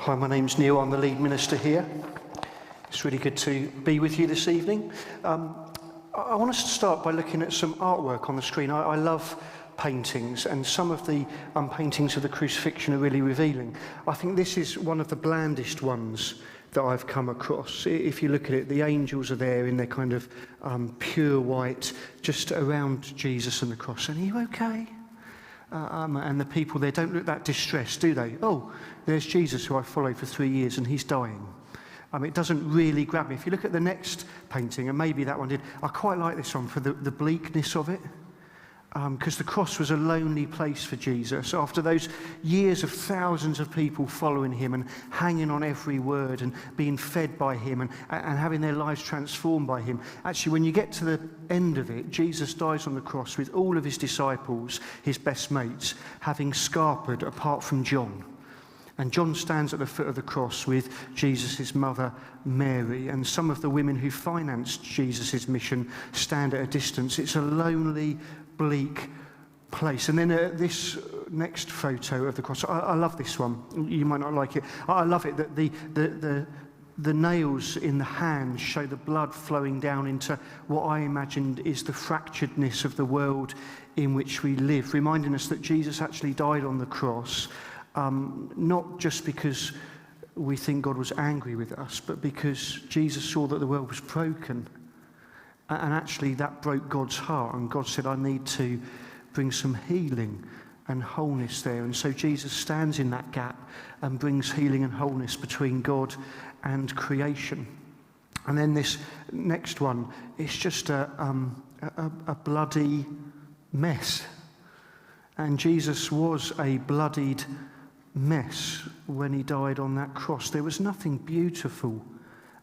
Hi, my name's Neil. I'm the lead minister here. It's really good to be with you this evening. I want us to start by looking at some artwork on the screen. I love paintings, and some of the paintings of the crucifixion are really revealing. I think this is one of the blandest ones that I've come across. If you look at it, the angels are there in their kind of pure white, just around Jesus and the cross. And are you okay? And the people there don't look that distressed, do they? Oh, there's Jesus who I followed for 3 years and he's dying. It doesn't really grab me. If you look at the next painting, and maybe that one did, I quite like this one for the bleakness of it. Because the cross was a lonely place for Jesus. After those years of thousands of people following him and hanging on every word and being fed by him and having their lives transformed by him, actually when you get to the end of it, Jesus dies on the cross with all of his disciples, his best mates, having scarpered apart from John. And John stands at the foot of the cross with Jesus' mother, Mary, and some of the women who financed Jesus' mission stand at a distance. It's a lonely, bleak place. And then this next photo of the cross, I love this one. You might not like it. I love it that the nails in the hands show the blood flowing down into what I imagined is the fracturedness of the world in which we live, reminding us that Jesus actually died on the cross. Not just because we think God was angry with us, but because Jesus saw that the world was broken. And actually that broke God's heart. And God said, I need to bring some healing and wholeness there. And so Jesus stands in that gap and brings healing and wholeness between God and creation. And then this next one, it's just a bloody mess. And Jesus was a bloodied mess when he died on that cross. There was nothing beautiful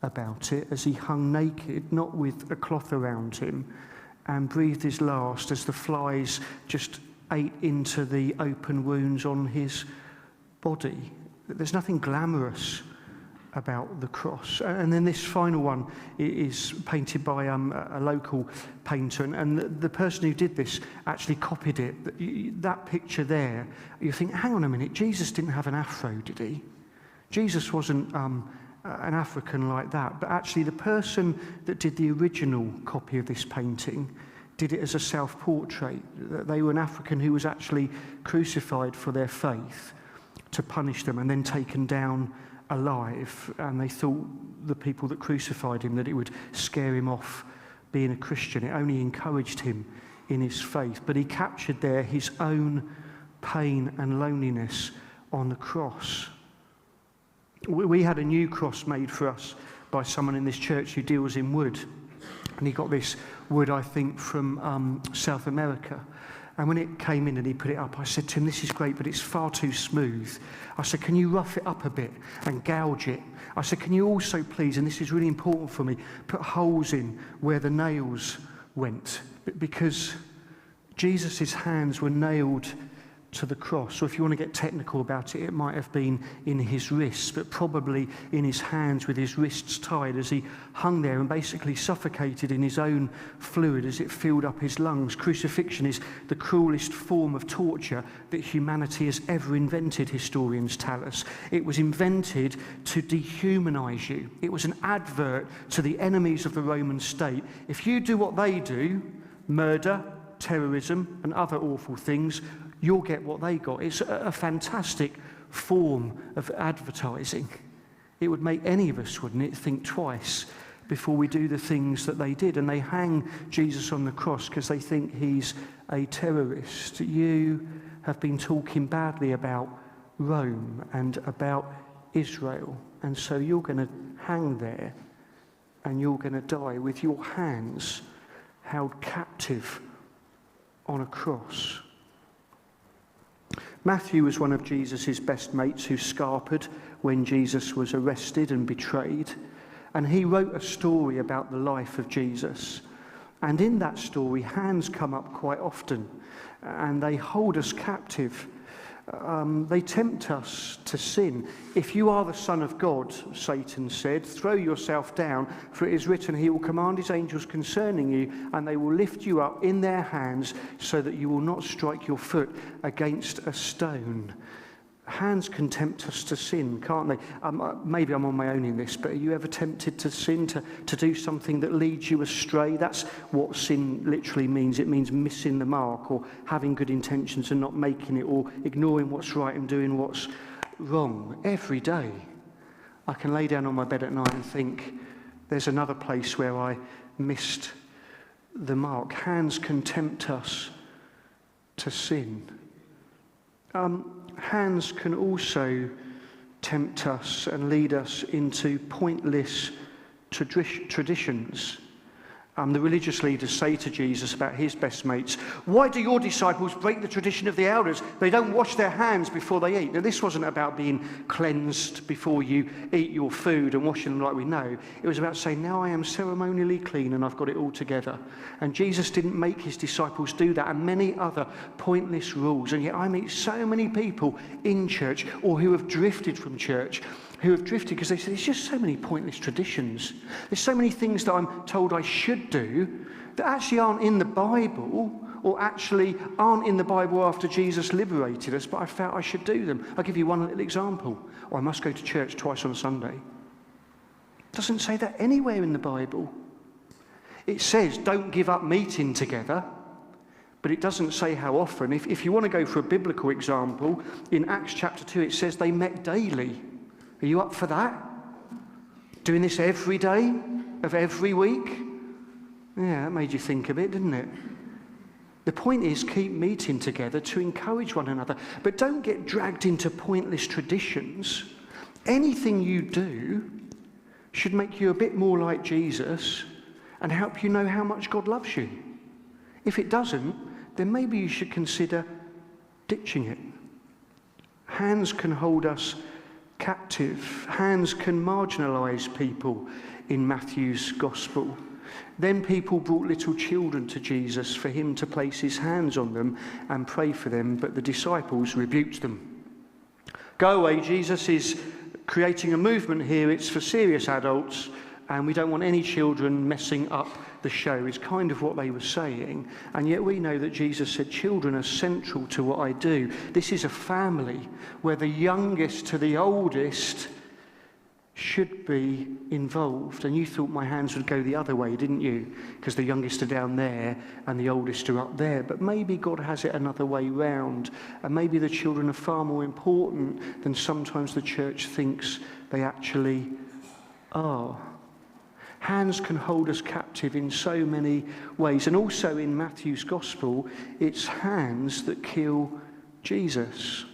about it as he hung naked, not with a cloth around him, and breathed his last as the flies just ate into the open wounds on his body. There's nothing glamorous about the cross. And then this final one is painted by a local painter, and the person who did this actually copied it. That picture there, you think, hang on a minute, Jesus didn't have an afro, did he? Jesus wasn't an African like that, but actually the person that did the original copy of this painting did it as a self-portrait. They were an African who was actually crucified for their faith to punish them and then taken down alive, and they thought, the people that crucified him, that it would scare him off being a Christian. It only encouraged him in his faith. But he captured there his own pain and loneliness on the cross. We had a new cross made for us by someone in this church who deals in wood, and he got this wood, I think, from South America. And when it came in and he put it up, I said to him, this is great, but it's far too smooth. I said, can you rough it up a bit and gouge it? I said, can you also please, and this is really important for me, put holes in where the nails went? Because Jesus' hands were nailed to the cross. Or if you want to get technical about it, it might have been in his wrists, but probably in his hands with his wrists tied as he hung there and basically suffocated in his own fluid as it filled up his lungs. Crucifixion is the cruelest form of torture that humanity has ever invented, historians tell us. It was invented to dehumanize you. It was an advert to the enemies of the Roman state. If you do what they do, murder, terrorism, and other awful things, you'll get what they got. It's a fantastic form of advertising. It would make any of us, wouldn't it, think twice before we do the things that they did. And they hang Jesus on the cross because they think he's a terrorist. You have been talking badly about Rome and about Israel. And so you're going to hang there and you're going to die with your hands held captive on a cross. Matthew was one of Jesus' best mates who scarpered when Jesus was arrested and betrayed. And he wrote a story about the life of Jesus. And in that story, hands come up quite often, and they hold us captive. They tempt us to sin. If you are the Son of God, Satan said, throw yourself down, for it is written, he will command his angels concerning you, and they will lift you up in their hands so that you will not strike your foot against a stone. Hands can tempt us to sin, can't they? Maybe I'm on my own in this, but are you ever tempted to sin, to do something that leads you astray? That's what sin literally means. It means missing the mark, or having good intentions and not making it, or ignoring what's right and doing what's wrong. Every day I can lay down on my bed at night and think, there's another place where I missed the mark. Hands can tempt us to sin. Hands can also tempt us and lead us into pointless traditions. The religious leaders say to Jesus about his best mates, "Why do your disciples break the tradition of the elders? They don't wash their hands before they eat." Now, this wasn't about being cleansed before you eat your food and washing them like we know. It was about saying, now I am ceremonially clean and I've got it all together. And Jesus didn't make his disciples do that, and many other pointless rules. And yet I meet so many people in church, or who have drifted from church, who have drifted because they say, there's just so many pointless traditions. There's so many things that I'm told I should do that actually aren't in the Bible, or actually aren't in the Bible after Jesus liberated us, but I felt I should do them. I'll give you one little example. I must go to church twice on Sunday. It doesn't say that anywhere in the Bible. It says don't give up meeting together, but it doesn't say how often. If you want to go for a biblical example, in Acts chapter 2 it says they met daily. Are you up for that? Doing this every day of every week? Yeah, that made you think a bit, didn't it? The point is, keep meeting together to encourage one another, but don't get dragged into pointless traditions. Anything you do should make you a bit more like Jesus and help you know how much God loves you. If it doesn't, then maybe you should consider ditching it. Hands can hold us captive. Hands can marginalise people in Matthew's gospel. Then people brought little children to Jesus for him to place his hands on them and pray for them, but the disciples rebuked them. Go away, Jesus is creating a movement here. It's for serious adults, and we don't want any children messing up the show, is kind of what they were saying. And yet we know that Jesus said children are central to what I do. This is a family where the youngest to the oldest should be involved. And you thought my hands would go the other way, didn't you? Because the youngest are down there and the oldest are up there. But maybe God has it another way round. And maybe the children are far more important than sometimes the church thinks they actually are. Hands can hold us captive in so many ways. And also in Matthew's gospel, it's hands that kill Jesus.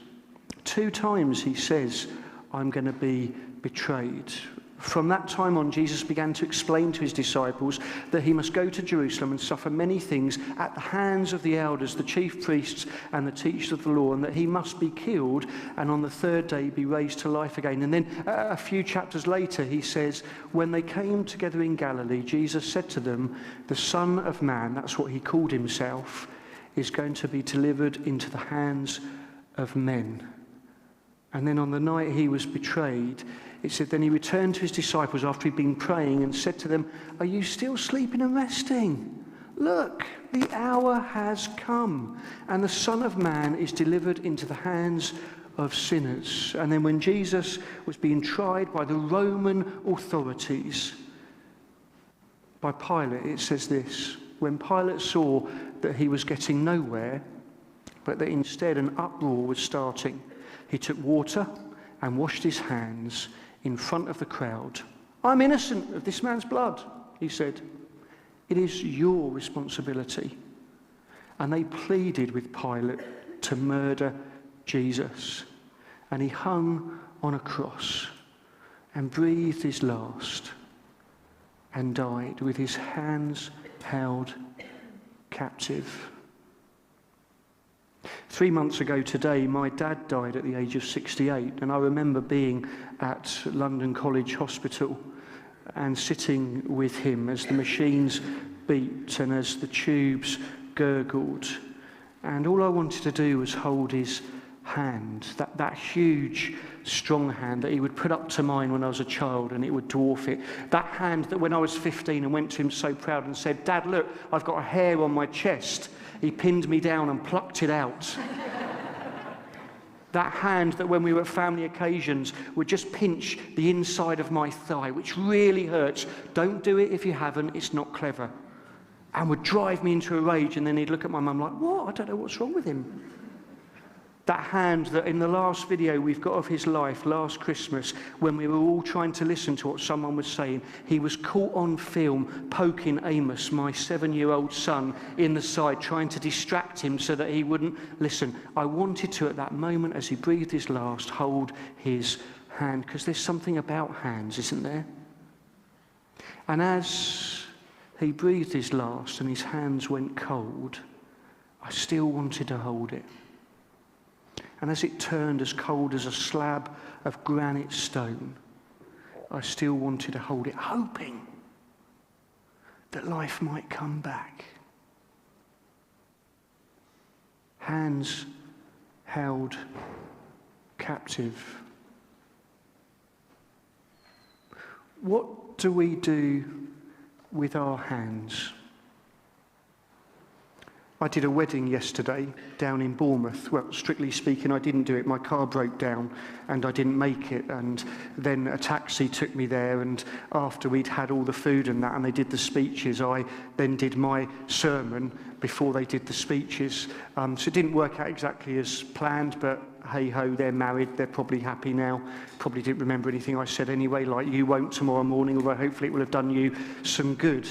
2 times he says, I'm going to be betrayed. From that time on, Jesus began to explain to his disciples that he must go to Jerusalem and suffer many things at the hands of the elders, the chief priests, and the teachers of the law, and that he must be killed and on the 3rd day be raised to life again. And then a few chapters later, he says, when they came together in Galilee, Jesus said to them, the Son of Man, that's what he called himself, is going to be delivered into the hands of men. And then on the night he was betrayed, it said, then he returned to his disciples after he'd been praying and said to them, are you still sleeping and resting? Look, the hour has come, and the Son of Man is delivered into the hands of sinners. And then when Jesus was being tried by the Roman authorities, by Pilate, it says this, when Pilate saw that he was getting nowhere, but that instead an uproar was starting, he took water and washed his hands in front of the crowd. I'm innocent of this man's blood, he said. It is your responsibility. And they pleaded with Pilate to murder Jesus. And he hung on a cross and breathed his last and died with his hands held captive. 3 months ago today, my dad died at the age of 68, and I remember being at London College Hospital and sitting with him as the machines beeped and as the tubes gurgled. And all I wanted to do was hold his hand, that huge, strong hand that he would put up to mine when I was a child and it would dwarf it. That hand that when I was 15 and went to him so proud and said, Dad, look, I've got a hair on my chest. He pinned me down and plucked it out. That hand that when we were at family occasions would just pinch the inside of my thigh, which really hurts. Don't do it if you haven't, it's not clever. And would drive me into a rage, and then he'd look at my mum like, what? I don't know what's wrong with him. That hand that in the last video we've got of his life, last Christmas, when we were all trying to listen to what someone was saying, he was caught on film poking Amos, my 7-year-old son, in the side, trying to distract him so that he wouldn't listen. I wanted to, at that moment, as he breathed his last, hold his hand, because there's something about hands, isn't there? And as he breathed his last and his hands went cold, I still wanted to hold it. And as it turned as cold as a slab of granite stone, I still wanted to hold it, hoping that life might come back. Hands held captive. What do we do with our hands? I did a wedding yesterday down in Bournemouth. Well, strictly speaking, I didn't do it. My car broke down and I didn't make it. And then a taxi took me there, and after we'd had all the food and that, and they did the speeches, I then did my sermon before they did the speeches. So it didn't work out exactly as planned, but hey-ho, they're married. They're probably happy now. Probably didn't remember anything I said anyway, like you won't tomorrow morning, although hopefully it will have done you some good.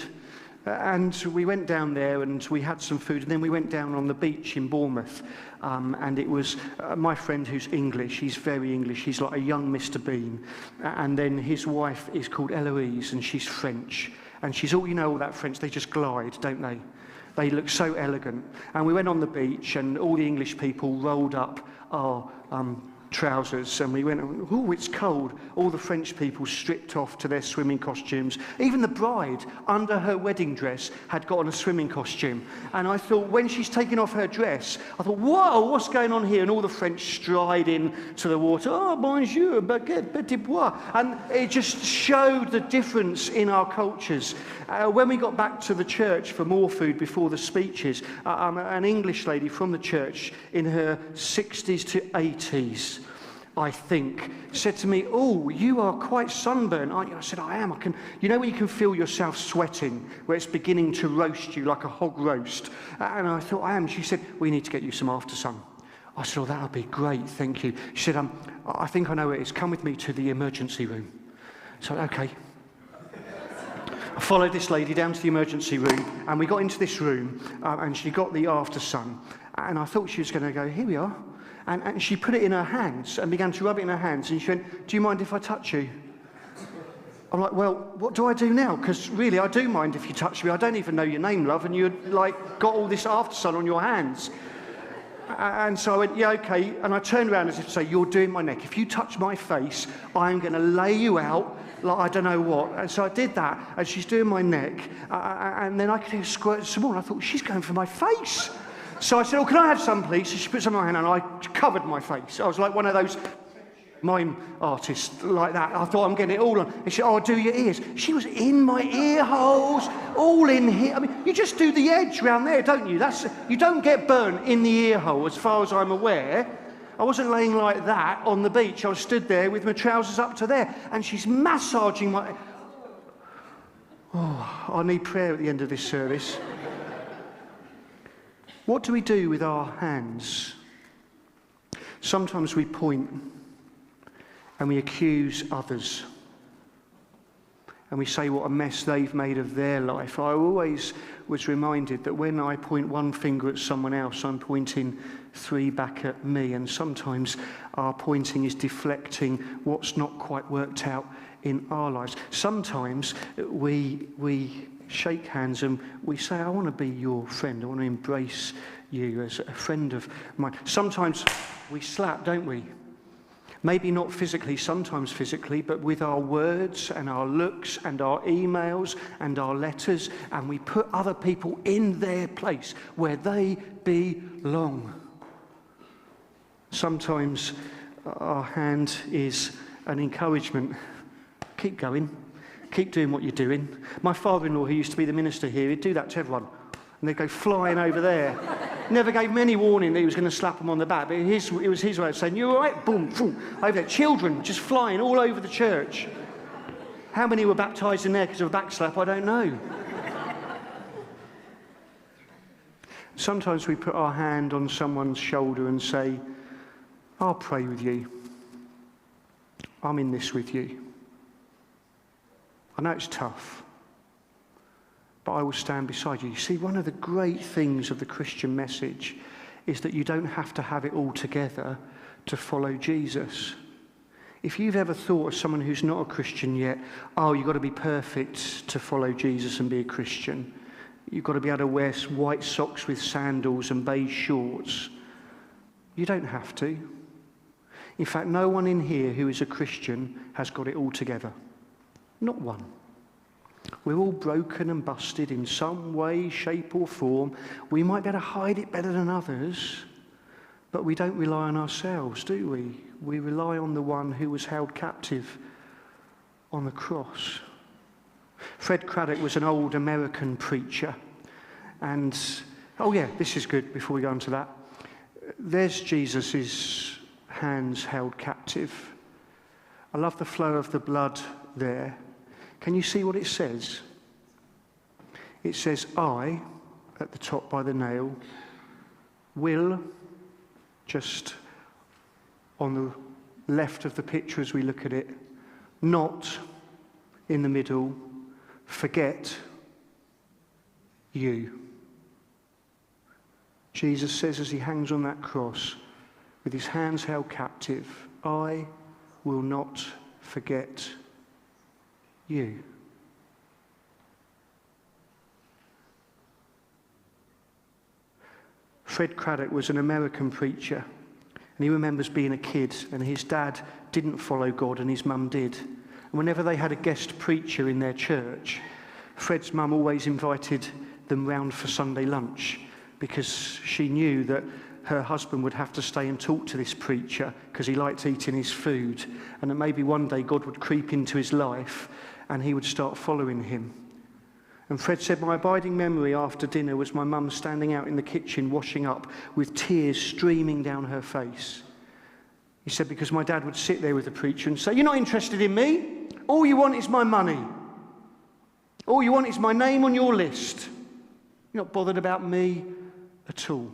And we went down there and we had some food, and then we went down on the beach in Bournemouth, and it was my friend who's English. He's very English. He's like a young Mr. Bean. And then his wife is called Eloise, and she's French. And she's all, you know, all that French, they just glide, don't they? They look so elegant. And we went on the beach, and all the English people rolled up our trousers, and we went, oh, it's cold. All the French people stripped off to their swimming costumes. Even the bride, under her wedding dress, had got on a swimming costume. And I thought, when she's taken off her dress, I thought, whoa, what's going on here? And all the French stride in to the water. Oh, bonjour, baguette, petit bois. And it just showed the difference in our cultures. When we got back to the church for more food before the speeches, an English lady from the church in her 60s to 80s, I think, said to me, oh, you are quite sunburned, aren't you? I said, I am. You know when you can feel yourself sweating, where it's beginning to roast you like a hog roast? And I thought, I am. She said, we need to get you some after sun. I said, oh, that would be great, thank you. She said, I think I know where it is. Come with me to the emergency room. So, okay. I followed this lady down to the emergency room, and we got into this room, and she got the after sun, and I thought she was going to go, here we are, and she put it in her hands and began to rub it in her hands, and she went, do you mind if I touch you? I'm like, well, what do I do now? Because really, I do mind if you touch me. I don't even know your name, love, and you like got all this after sun on your hands. And so I went, yeah, okay, and I turned around as if to say, you're doing my neck. If you touch my face, I'm going to lay you out like I don't know what. And so I did that, and she's doing my neck, and then I could hear squirt some more, and I thought, she's going for my face. So I said, oh, can I have some, please? So she put some in my hand, and I covered my face. I was like one of those mime artists like that. I thought, I'm getting it all on. And she said, oh, do your ears. She was in my ear holes, all in here. I mean, you just do the edge round there, don't you? You don't get burnt in the ear hole, as far as I'm aware. I wasn't laying like that on the beach. I was stood there with my trousers up to there, and she's massaging my... Oh, I need prayer at the end of this service. What do we do with our hands? Sometimes we point and we accuse others, and we say what a mess they've made of their life. I always was reminded that when I point one finger at someone else, I'm pointing 3 back at me, and sometimes our pointing is deflecting what's not quite worked out in our lives. Sometimes we shake hands and we say, I want to be your friend, I want to embrace you as a friend of mine. Sometimes we slap, don't we? Maybe not physically, sometimes physically, but with our words and our looks and our emails and our letters, and we put other people in their place where they belong. Sometimes our hand is an encouragement. Keep going. Keep doing what you're doing. My father-in-law, who used to be the minister here, he'd do that to everyone, and they'd go flying over there. Never gave him any warning that he was going to slap him on the back, but it was his way of saying, "You all right?" Boom, boom. Over there, children just flying all over the church. How many were baptised in there because of a back slap, I don't know. Sometimes we put our hand on someone's shoulder and say, "I'll pray with you. I'm in this with you. I know it's tough, but I will stand beside you." You see, one of the great things of the Christian message is that you don't have to have it all together to follow Jesus. If you've ever thought of someone who's not a Christian yet, "Oh, you've got to be perfect to follow Jesus and be a Christian. You've got to be able to wear white socks with sandals and beige shorts." You don't have to. In fact, no one in here who is a Christian has got it all together. Not one. We're all broken and busted in some way, shape or form. We might be able to hide it better than others, but we don't rely on ourselves, do we? We rely on the one who was held captive on the cross. Fred Craddock was an old American preacher. And, oh yeah, this is good before we go on to that. There's Jesus' hands held captive. I love the flow of the blood there. Can you see what it says? It says, "I," at the top by the nail, "will," just on the left of the picture as we look at it, "not," in the middle, "forget you." Jesus says as he hangs on that cross, with his hands held captive, "I will not forget you." Fred Craddock was an American preacher, and he remembers being a kid, and his dad didn't follow God, and his mum did. And whenever they had a guest preacher in their church, Fred's mum always invited them round for Sunday lunch, because she knew that her husband would have to stay and talk to this preacher because he liked eating his food, and that maybe one day God would creep into his life and he would start following him. And Fred said, "My abiding memory after dinner was my mum standing out in the kitchen washing up with tears streaming down her face." He said, "Because my dad would sit there with the preacher and say, 'You're not interested in me. All you want is my money. All you want is my name on your list. You're not bothered about me at all.'"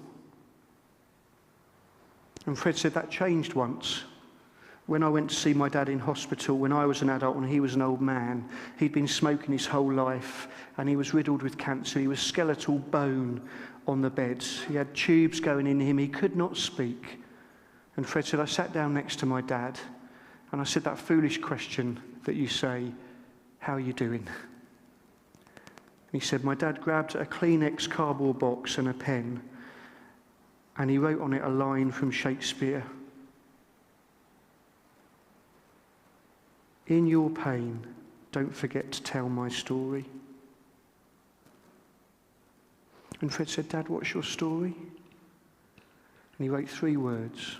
And Fred said that changed once. When I went to see my dad in hospital when I was an adult and he was an old man. He'd been smoking his whole life and he was riddled with cancer. He was skeletal bone on the bed. He had tubes going in him. He could not speak. And Fred said, "I sat down next to my dad and I said that foolish question that you say, 'How are you doing?' He said, my dad grabbed a Kleenex cardboard box and a pen and he wrote on it a line from Shakespeare. 'In your pain, don't forget to tell my story.'" And Fred said, "Dad, what's your story?" And he wrote 3 words.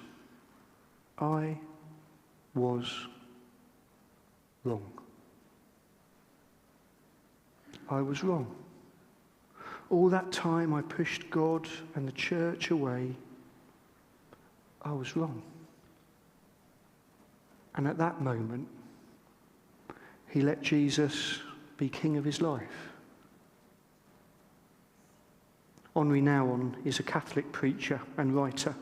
"I was wrong. I was wrong. All that time I pushed God and the church away. I was wrong." And at that moment, he let Jesus be king of his life. Henri Nouwen is a Catholic preacher and writer.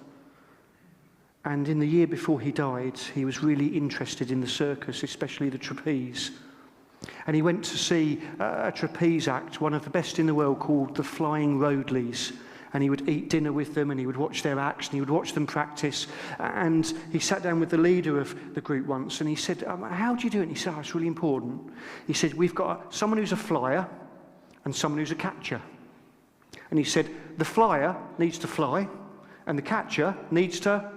And in the year before he died, he was really interested in the circus, especially the trapeze. And he went to see a trapeze act, one of the best in the world, called the Flying Roadleys. And he would eat dinner with them and he would watch their acts and he would watch them practice. And he sat down with the leader of the group once and he said, "How do you do it?" And he said, "Oh, it's really important." He said, "We've got someone who's a flyer and someone who's a catcher." And he said, "The flyer needs to fly and the catcher needs to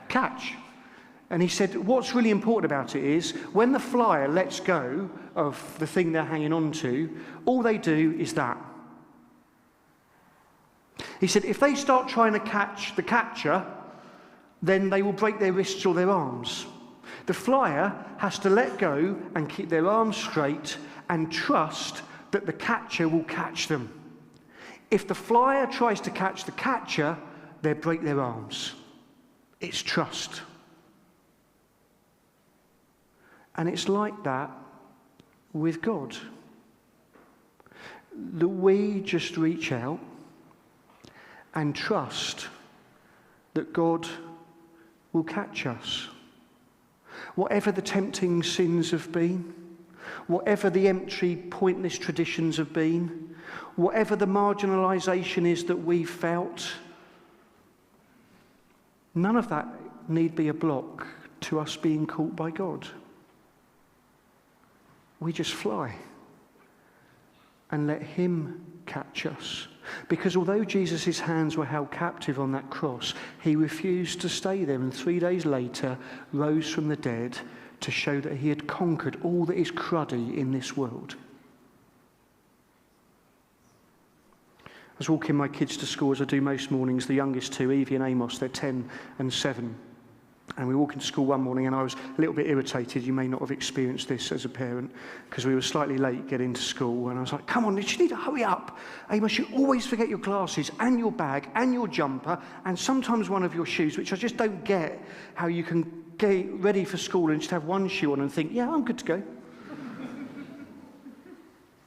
catch." And he said, what's really important about it is when the flyer lets go of the thing they're hanging on to, all they do is that. He said, if they start trying to catch the catcher, then they will break their wrists or their arms. The flyer has to let go and keep their arms straight and trust that the catcher will catch them. If the flyer tries to catch the catcher, they break their arms. It's trust. And it's like that with God. That we just reach out and trust that God will catch us. Whatever the tempting sins have been, whatever the empty, pointless traditions have been, whatever the marginalisation is that we've felt, none of that need be a block to us being caught by God. We just fly and let him catch us. Because although Jesus' hands were held captive on that cross, he refused to stay there, and 3 days later rose from the dead to show that he had conquered all that is cruddy in this world. I was walking my kids to school, as I do most mornings, the youngest two, Evie and Amos, they're 10 and 7. And we were walking to school one morning and I was a little bit irritated. You may not have experienced this as a parent, because we were slightly late getting to school. And I was like, come on, you need to hurry up. Amos, you always forget your glasses and your bag and your jumper and sometimes one of your shoes, which I just don't get how you can get ready for school and just have one shoe on and think, yeah, I'm good to go.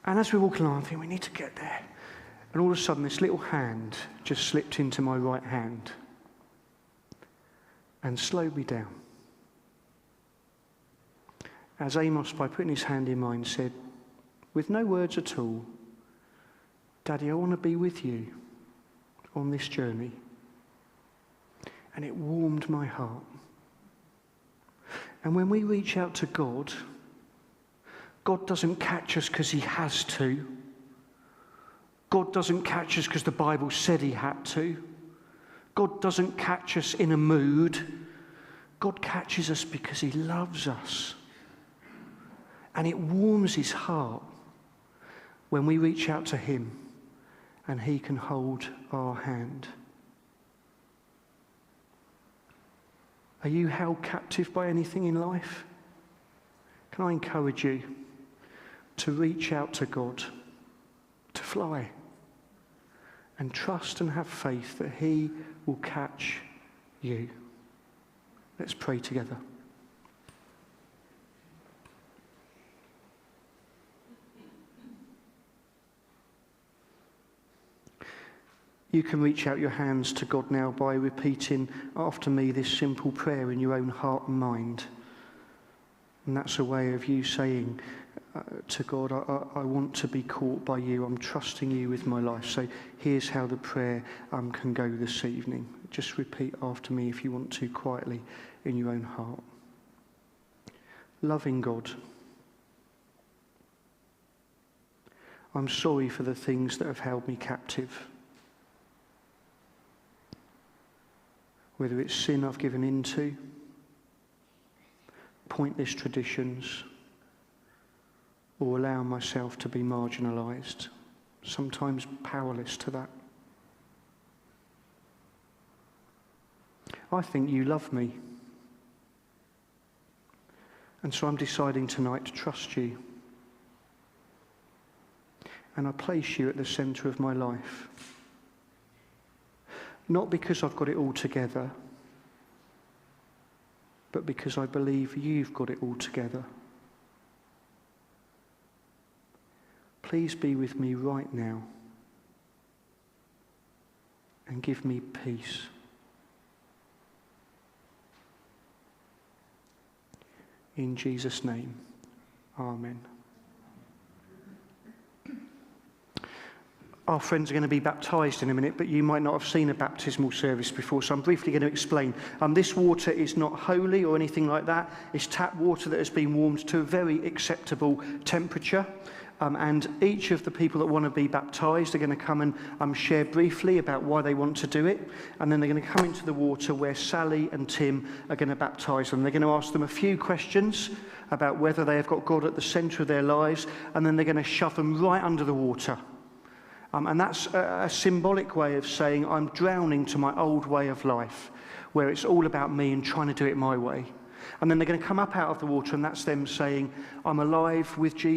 And as we were walking along, I think we need to get there. And all of a sudden, this little hand just slipped into my right hand and slowed me down. As Amos, by putting his hand in mine, said, with no words at all, Daddy, I want to be with you on this journey. And it warmed my heart. And when we reach out to God, God doesn't catch us because he has to. God doesn't catch us because the Bible said he had to. God doesn't catch us in a mood. God catches us because he loves us. And it warms his heart when we reach out to him and he can hold our hand. Are you held captive by anything in life? Can I encourage you to reach out to God, to fly, and trust and have faith that he will catch you? Let's pray together. You can reach out your hands to God now by repeating after me this simple prayer in your own heart and mind. And that's a way of you saying to God, I want to be caught by you. I'm trusting you with my life. So here's how the prayer can go this evening. Just repeat after me if you want to, quietly in your own heart. Loving God, I'm sorry for the things that have held me captive. Whether it's sin I've given into, pointless traditions, or allow myself to be marginalised, sometimes powerless to that. I think you love me. And so I'm deciding tonight to trust you. And I place you at the centre of my life. Not because I've got it all together, but because I believe you've got it all together. Please be with me right now and give me peace. In Jesus' name, amen. Our friends are going to be baptised in a minute, but you might not have seen a baptismal service before, so I'm briefly going to explain. This water is not holy or anything like that. It's tap water that has been warmed to a very acceptable temperature. And each of the people that want to be baptised are going to come and share briefly about why they want to do it. And then they're going to come into the water where Sally and Tim are going to baptise them. They're going to ask them a few questions about whether they have got God at the centre of their lives, and then they're going to shove them right under the water. And that's a symbolic way of saying I'm drowning to my old way of life, where it's all about me and trying to do it my way. And then they're going to come up out of the water, and that's them saying, I'm alive with Jesus.